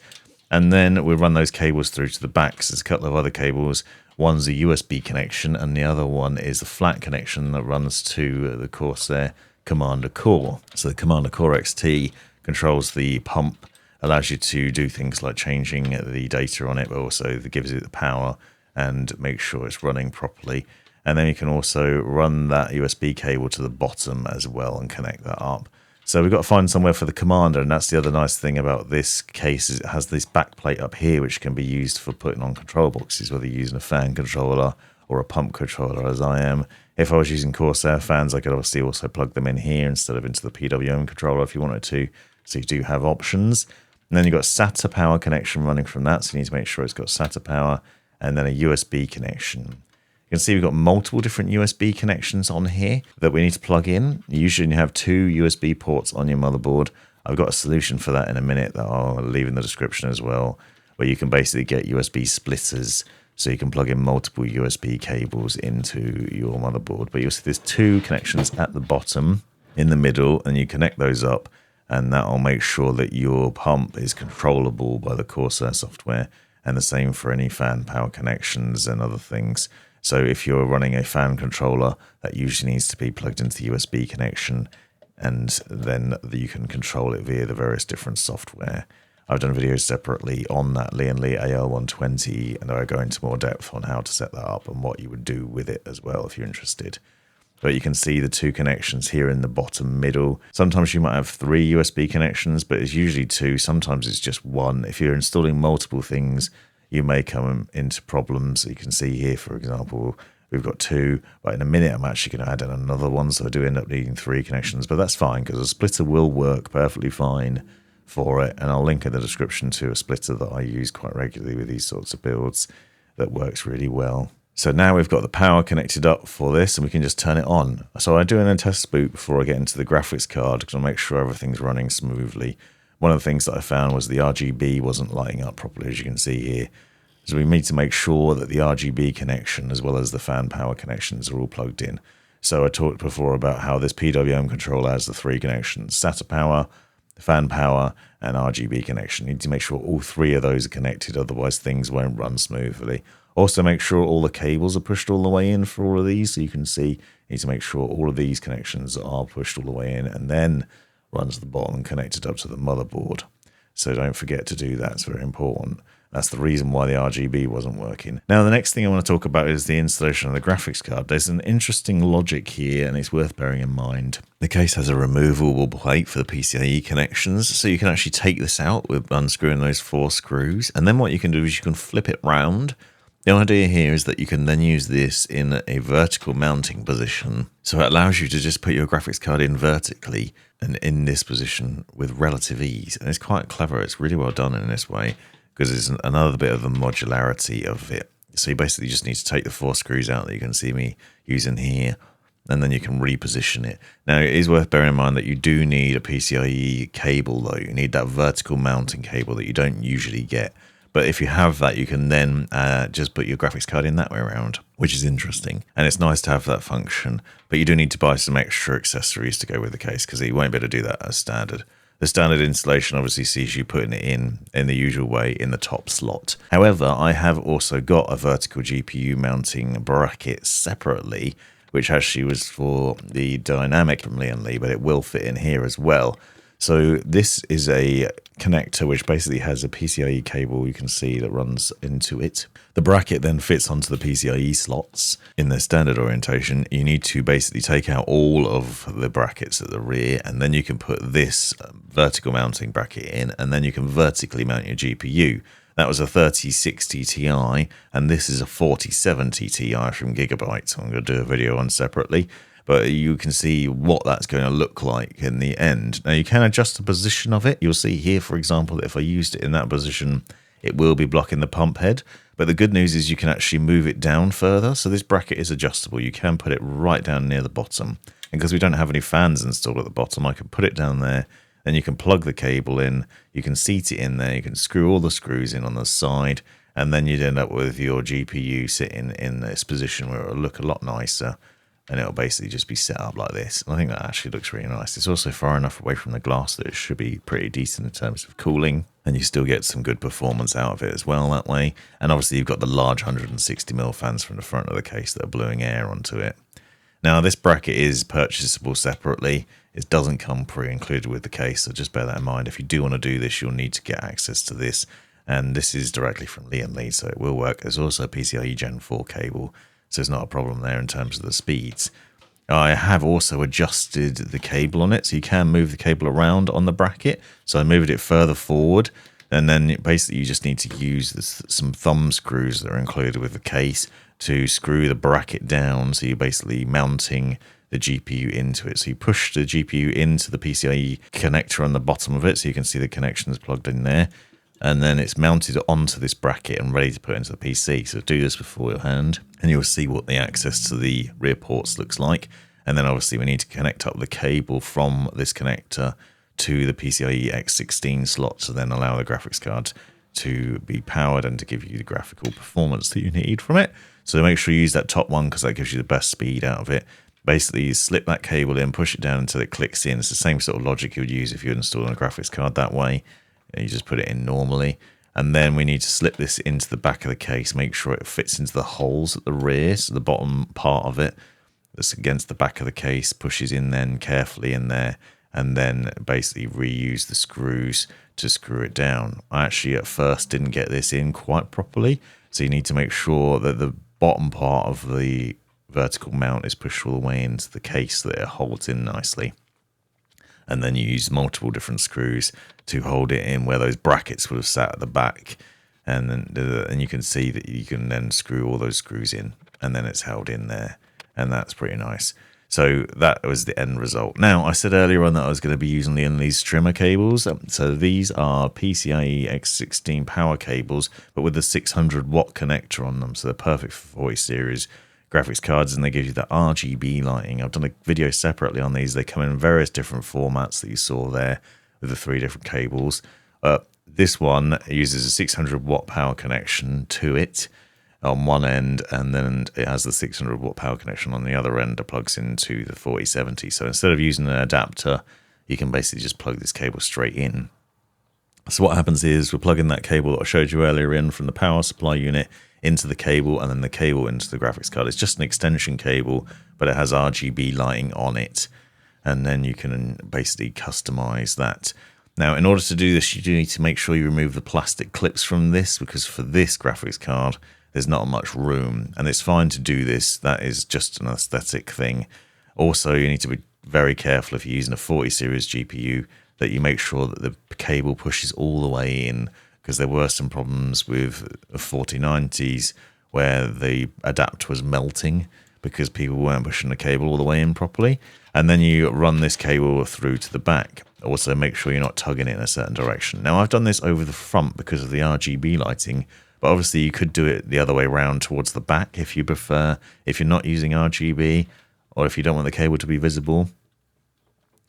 And then we'll run those cables through to the back. So there's a couple of other cables. One's a USB connection, and the other one is a flat connection that runs to the Corsair Commander Core. So the Commander Core XT controls the pump, allows you to do things like changing the data on it, but also gives it the power and make sure it's running properly. And then you can also run that USB cable to the bottom as well and connect that up. So we've got to find somewhere for the Commander, and that's the other nice thing about this case is it has this back plate up here which can be used for putting on control boxes, whether you're using a fan controller or a pump controller, as I am. If I was using Corsair fans, I could obviously also plug them in here instead of into the PWM controller if you wanted to. So you do have options. And then you've got SATA power connection running from that, so you need to make sure it's got SATA power, and then a USB connection. You can see we've got multiple different USB connections on here that we need to plug in. Usually you have 2 USB ports on your motherboard. I've got a solution for that in a minute that I'll leave in the description as well, where you can basically get USB splitters so you can plug in multiple USB cables into your motherboard. But you'll see there's 2 connections at the bottom, in the middle, and you connect those up, and that'll make sure that your pump is controllable by the Corsair software, and the same for any fan power connections and other things. So if you're running a fan controller, that usually needs to be plugged into the USB connection, and then you can control it via the various different software. I've done videos separately on that Lian Li AL120, and I go into more depth on how to set that up and what you would do with it as well if you're interested. But you can see the 2 connections here in the bottom middle. Sometimes you might have 3 USB connections, but it's usually 2. Sometimes it's just 1. If you're installing multiple things, you may come into problems. You can see here, for example, we've got 2, but in a minute I'm actually going to add in another one, so I do end up needing 3 connections, but that's fine because a splitter will work perfectly fine for it, and I'll link in the description to a splitter that I use quite regularly with these sorts of builds that works really well. So now we've got the power connected up for this, and we can just turn it on. So I do a test boot before I get into the graphics card because I make sure everything's running smoothly. One of the things that I found was the RGB wasn't lighting up properly, as you can see here. So we need to make sure that the RGB connection as well as the fan power connections are all plugged in. So I talked before about how this PWM controller has the 3 connections: SATA power, fan power, and RGB connection. You need to make sure all 3 of those are connected, otherwise things won't run smoothly. Also make sure all the cables are pushed all the way in for all of these. So you can see, you need to make sure all of these connections are pushed all the way in, and then run to the bottom and connected up to the motherboard. So don't forget to do that, it's very important. That's the reason why the RGB wasn't working. Now, the next thing I want to talk about is the installation of the graphics card. There's an interesting logic here, and it's worth bearing in mind. The case has a removable plate for the PCIe connections, so you can actually take this out with unscrewing those 4 screws, and then what you can do is you can flip it round. The idea here is that you can then use this in a vertical mounting position. So it allows you to just put your graphics card in vertically and in this position with relative ease. And it's quite clever. It's really well done in this way because it's another bit of the modularity of it. So you basically just need to take the 4 screws out that you can see me using here, and then you can reposition it. Now, it is worth bearing in mind that you do need a PCIe cable though. You need that vertical mounting cable that you don't usually get. But if you have that, you can then just put your graphics card in that way around, which is interesting. And it's nice to have that function. But you do need to buy some extra accessories to go with the case because you won't be able to do that as standard. The standard installation obviously sees you putting it in the usual way in the top slot. However, I have also got a vertical GPU mounting bracket separately, which actually was for the dynamic from Lian Li, but it will fit in here as well. So this is a connector which basically has a PCIe cable you can see that runs into it. The bracket then fits onto the PCIe slots. In the standard orientation, you need to basically take out all of the brackets at the rear, and then you can put this vertical mounting bracket in, and then you can vertically mount your GPU. That was a 3060 Ti, and this is a 4070 Ti from Gigabyte. So I'm going to do a video on separately. But you can see what that's going to look like in the end. Now, you can adjust the position of it. You'll see here, for example, that if I used it in that position, it will be blocking the pump head. But the good news is you can actually move it down further. So this bracket is adjustable. You can put it right down near the bottom. And because we don't have any fans installed at the bottom, I can put it down there. Then you can plug the cable in. You can seat it in there. You can screw all the screws in on the side. And then you'd end up with your GPU sitting in this position where it'll look a lot nicer. And it'll basically just be set up like this. And I think that actually looks really nice. It's also far enough away from the glass that it should be pretty decent in terms of cooling. And you still get some good performance out of it as well that way. And obviously you've got the large 160mm fans from the front of the case that are blowing air onto it. Now this bracket is purchasable separately. It doesn't come pre-included with the case, so just bear that in mind. If you do want to do this, you'll need to get access to this. And this is directly from Lian Li, so it will work. There's also a PCIe Gen 4 cable. So it's not a problem there in terms of the speeds. I have also adjusted the cable on it, so you can move the cable around on the bracket. So I moved it further forward, and then basically you just need to use some thumb screws that are included with the case to screw the bracket down. So you're basically mounting the GPU into it. So you push the GPU into the PCIe connector on the bottom of it, so you can see the connections plugged in there. and then it's mounted onto this bracket and ready to put into the PC. So do this beforehand and you'll see what the access to the rear ports looks like. And then obviously we need to connect up the cable from this connector to the PCIe X16 slot to then allow the graphics card to be powered and to give you the graphical performance that you need from it. So make sure you use that top one because that gives you the best speed out of it. Basically, you slip that cable in, push it down until it clicks in. It's the same sort of logic you would use if you're installing a graphics card that way. You just put it in normally. And then we need to slip this into the back of the case, make sure it fits into the holes at the rear, so the bottom part of it that's against the back of the case pushes in then carefully in there, and then basically reuse the screws to screw it down. I actually at first didn't get this in quite properly, so you need to make sure that the bottom part of the vertical mount is pushed all the way into the case so that it holds in nicely. And then you use multiple different screws to hold it in where those brackets would have sat at the back. And then and you can see that you can then screw all those screws in, and then it's held in there. And that's pretty nice. So that was the end result. Now, I said earlier on that I was going to be using Lian Li's strimmer cables. So these are PCIe X16 power cables, but with the 600 watt connector on them. So they're perfect for 40 series graphics cards, and they give you the RGB lighting. I've done a video separately on these. They come in various different formats that you saw there with the 3 different cables. This one uses a 600 watt power connection to it on one end, and then it has the 600 watt power connection on the other end that plugs into the 4070. So instead of using an adapter, you can basically just plug this cable straight in. So what happens is we're plugging that cable that I showed you earlier in from the power supply unit into the cable, and then the cable into the graphics card. It's just an extension cable, but it has RGB lighting on it, and then you can basically customize that. Now, in order to do this, you do need to make sure you remove the plastic clips from this, because for this graphics card, there's not much room, and it's fine to do this. That is just an aesthetic thing. Also, you need to be very careful if you're using a 40 series GPU that you make sure that the cable pushes all the way in, because there were some problems with 4090s where the adapter was melting because people weren't pushing the cable all the way in properly. And then you run this cable through to the back. Also, make sure you're not tugging it in a certain direction. Now, I've done this over the front because of the RGB lighting, but obviously you could do it the other way around towards the back if you prefer, if you're not using RGB, or if you don't want the cable to be visible.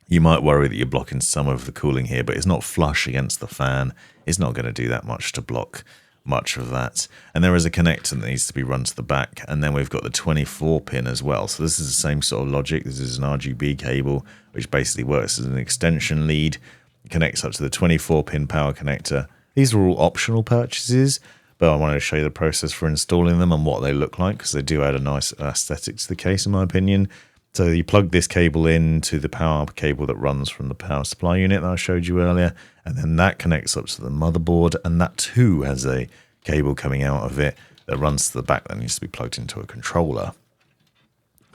You might worry that you're blocking some of the cooling here, but it's not flush against the fan. It's not going to do that much to block much of that. And there is a connector that needs to be run to the back, and then we've got the 24 pin as well. So this is the same sort of logic. This is an RGB cable, which basically works as an extension lead. It connects up to the 24 pin power connector. These are all optional purchases, but I wanted to show you the process for installing them and what they look like, because they do add a nice aesthetic to the case, in my opinion. So you plug this cable into the power cable that runs from the power supply unit that I showed you earlier, and then that connects up to the motherboard, and that too has a cable coming out of it that runs to the back that needs to be plugged into a controller.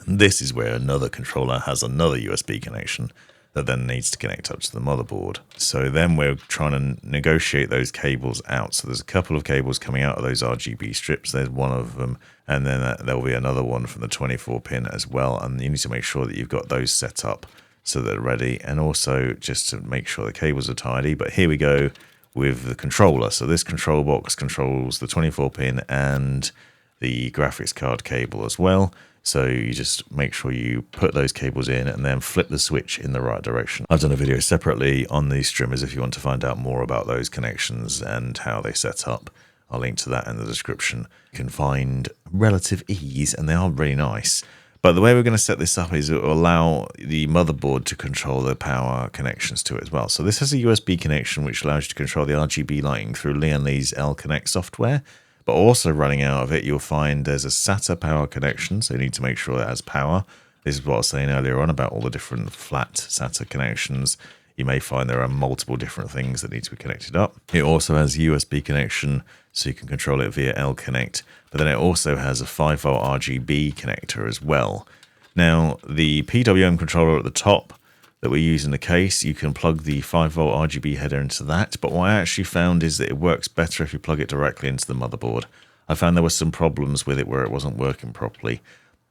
And this is where another controller has another USB connection that then needs to connect up to the motherboard. So then we're trying to negotiate those cables out. So there's a couple of cables coming out of those RGB strips. There's one of them, and then there'll be another one from the 24 pin as well. And you need to make sure that you've got those set up so they're ready, and also just to make sure the cables are tidy. But here we go with the controller. So this control box controls the 24 pin and the graphics card cable as well. So you just make sure you put those cables in and then flip the switch in the right direction. I've done a video separately on these strimmers if you want to find out more about those connections and how they set up. I'll link to that in the description. You can find relative ease, and they are really nice. But the way we're going to set this up is it will allow the motherboard to control the power connections to it as well. So this has a USB connection which allows you to control the RGB lighting through Lian Li's L-Connect software. But also running out of it, you'll find there's a SATA power connection, so you need to make sure it has power. This is what I was saying earlier on about all the different flat SATA connections. You may find there are multiple different things that need to be connected up. It also has a USB connection, so you can control it via L-Connect. But then it also has a 5V RGB connector as well. Now, the PWM controller at the top that we use in the case, you can plug the 5V RGB header into that, but what I actually found is that it works better if you plug it directly into the motherboard. I found there were some problems with it where it wasn't working properly.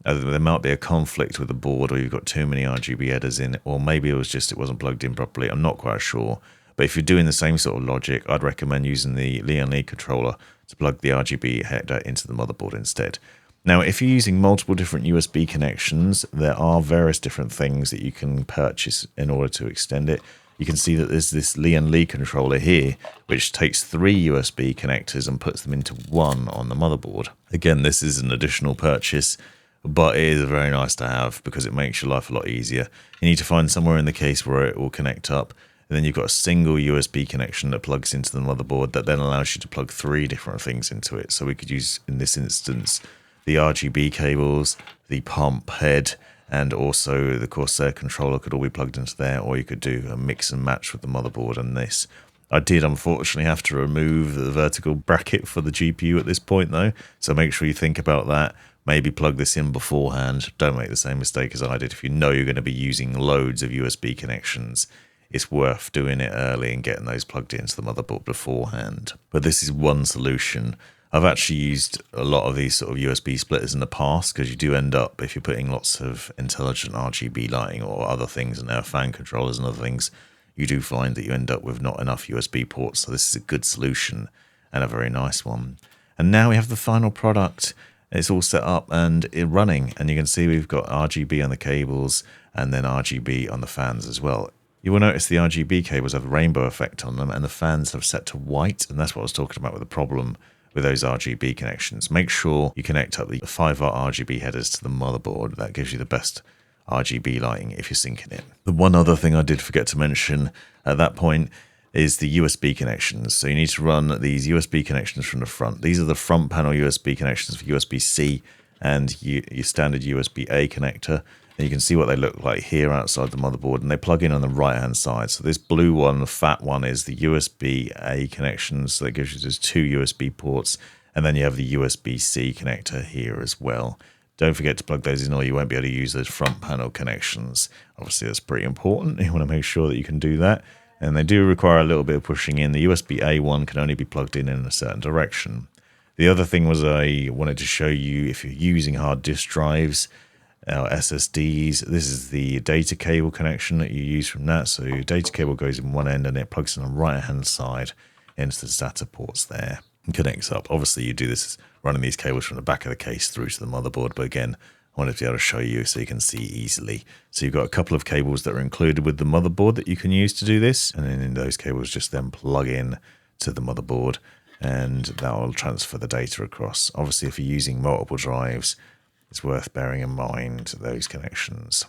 There might be a conflict with the board, or you've got too many RGB headers in it, or maybe it was just it wasn't plugged in properly. I'm not quite sure, But if you're doing the same sort of logic, I'd recommend using the Lian Li controller to plug the RGB header into the motherboard instead. Now, if you're using multiple different USB connections, there are various different things that you can purchase in order to extend it. You can see that there's this Lian Li controller here, which takes 3 USB connectors and puts them into one on the motherboard. Again, this is an additional purchase, but it is very nice to have because it makes your life a lot easier. You need to find somewhere in the case where it will connect up. And then you've got a single USB connection that plugs into the motherboard that then allows you to plug 3 different things into it. So we could use, in this instance, the RGB cables, the pump head, and also the Corsair controller could all be plugged into there, or you could do a mix and match with the motherboard and this. I did unfortunately have to remove the vertical bracket for the GPU at this point though, so make sure you think about that. Maybe plug this in beforehand. Don't make the same mistake as I did. If you know you're going to be using loads of USB connections, it's worth doing it early and getting those plugged into the motherboard beforehand. But this is one solution. I've actually used a lot of these sort of USB splitters in the past because you do end up, if you're putting lots of intelligent RGB lighting or other things in there, fan controllers and other things, you do find that you end up with not enough USB ports. So this is a good solution and a very nice one. And now we have the final product. It's all set up and running, and you can see we've got RGB on the cables and then RGB on the fans as well. You will notice the RGB cables have a rainbow effect on them and the fans have set to white, and that's what I was talking about with the problem with those RGB connections. Make sure you connect up the 5-watt RGB headers to the motherboard. That gives you the best RGB lighting if you're syncing it. The one other thing I did forget to mention at that point is the USB connections. So you need to run these USB connections from the front. These are the front panel USB connections for USB-C and your standard USB-A connector. And you can see what they look like here outside the motherboard, and they plug in on the right-hand side. So this blue one, the fat one, is the USB-A connection. So that gives you just 2 USB ports, and then you have the USB-C connector here as well. Don't forget to plug those in or you won't be able to use those front panel connections. Obviously, that's pretty important. You want to make sure that you can do that. And they do require a little bit of pushing in. The USB-A one can only be plugged in a certain direction. The other thing was I wanted to show you if you're using hard disk drives, SSDs, this is the data cable connection that you use from that. So your data cable goes in one end and it plugs in on the right hand side into the SATA ports there and connects up. Obviously you do this running these cables from the back of the case through to the motherboard, but again, I wanted to be able to show you so you can see easily. So you've got a couple of cables that are included with the motherboard that you can use to do this, and then in those cables just then plug in to the motherboard and that will transfer the data across. Obviously if you're using multiple drives, it's worth bearing in mind those connections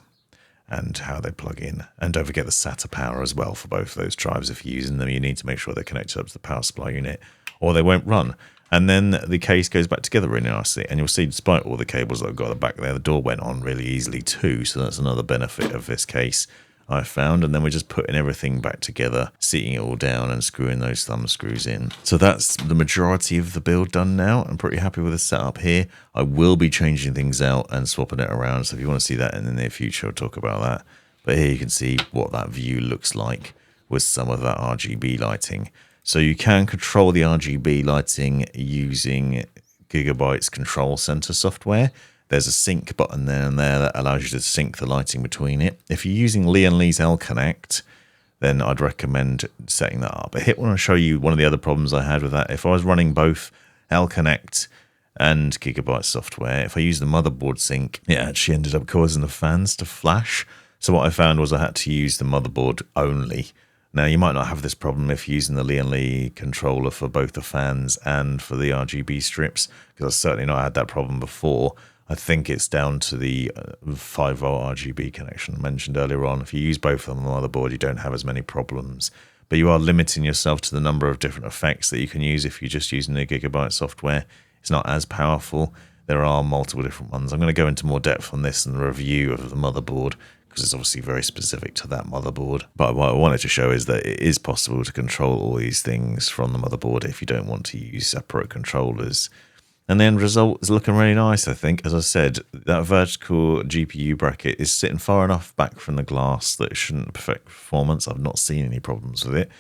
and how they plug in. And don't forget the SATA power as well for both of those drives. If you're using them, you need to make sure they're connected up to the power supply unit or they won't run. And then the case goes back together really nicely. And you'll see, despite all the cables that I've got at the back there, the door went on really easily too. So that's another benefit of this case I found. And then we're just putting everything back together, seating it all down and screwing those thumb screws in. So that's the majority of the build done now. I'm pretty happy with the setup here. I will be changing things out and swapping it around. So if you want to see that in the near future, I'll talk about that. But here you can see what that view looks like with some of that RGB lighting. So you can control the RGB lighting using Gigabyte's control center software. There's a sync button there and there that allows you to sync the lighting between it. If you're using Lian Li's L-Connect, then I'd recommend setting that up. I want to show you one of the other problems I had with that. If I was running both L-Connect and Gigabyte software, if I use the motherboard sync, it actually ended up causing the fans to flash. So what I found was I had to use the motherboard only. Now, you might not have this problem if you're using the Lian Li controller for both the fans and for the RGB strips, because I've certainly not had that problem before. I think it's down to the 5-volt RGB connection I mentioned earlier on. If you use both on the motherboard, you don't have as many problems. But you are limiting yourself to the number of different effects that you can use if you're just using the Gigabyte software. It's not as powerful. There are multiple different ones. I'm going to go into more depth on this in the review of the motherboard, because it's obviously very specific to that motherboard. But what I wanted to show is that it is possible to control all these things from the motherboard if you don't want to use separate controllers. And the end result is looking really nice, I think. As I said, that vertical GPU bracket is sitting far enough back from the glass that it shouldn't affect performance. I've not seen any problems with it.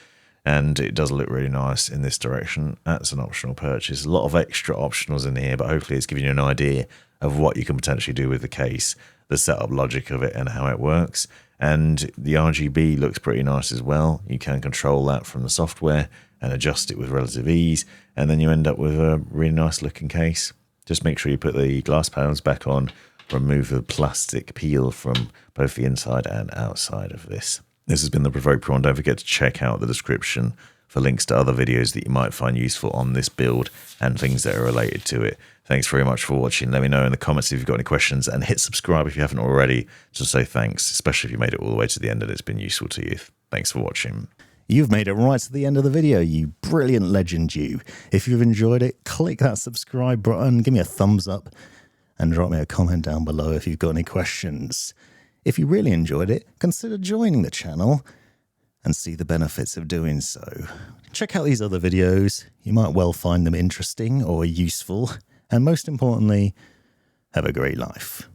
And it does look really nice in this direction. That's an optional purchase. A lot of extra optionals in here, but hopefully it's giving you an idea of what you can potentially do with the case, the setup logic of it and how it works. And the RGB looks pretty nice as well. You can control that from the software and adjust it with relative ease, and then you end up with a really nice looking case. Just make sure you put the glass panels back on, remove the plastic peel from both the inside and outside of this. This has been the Provoked Prawn. Don't forget to check out the description for links to other videos that you might find useful on this build and things that are related to it. Thanks very much for watching. Let me know in the comments if you've got any questions, and hit subscribe if you haven't already to say thanks, especially if you made it all the way to the end and it's been useful to you. Thanks for watching. You've made it right to the end of the video, you brilliant legend you. If you've enjoyed it, click that subscribe button, give me a thumbs up, and drop me a comment down below if you've got any questions. If you really enjoyed it, consider joining the channel and see the benefits of doing so. Check out these other videos. You might well find them interesting or useful. And most importantly, have a great life.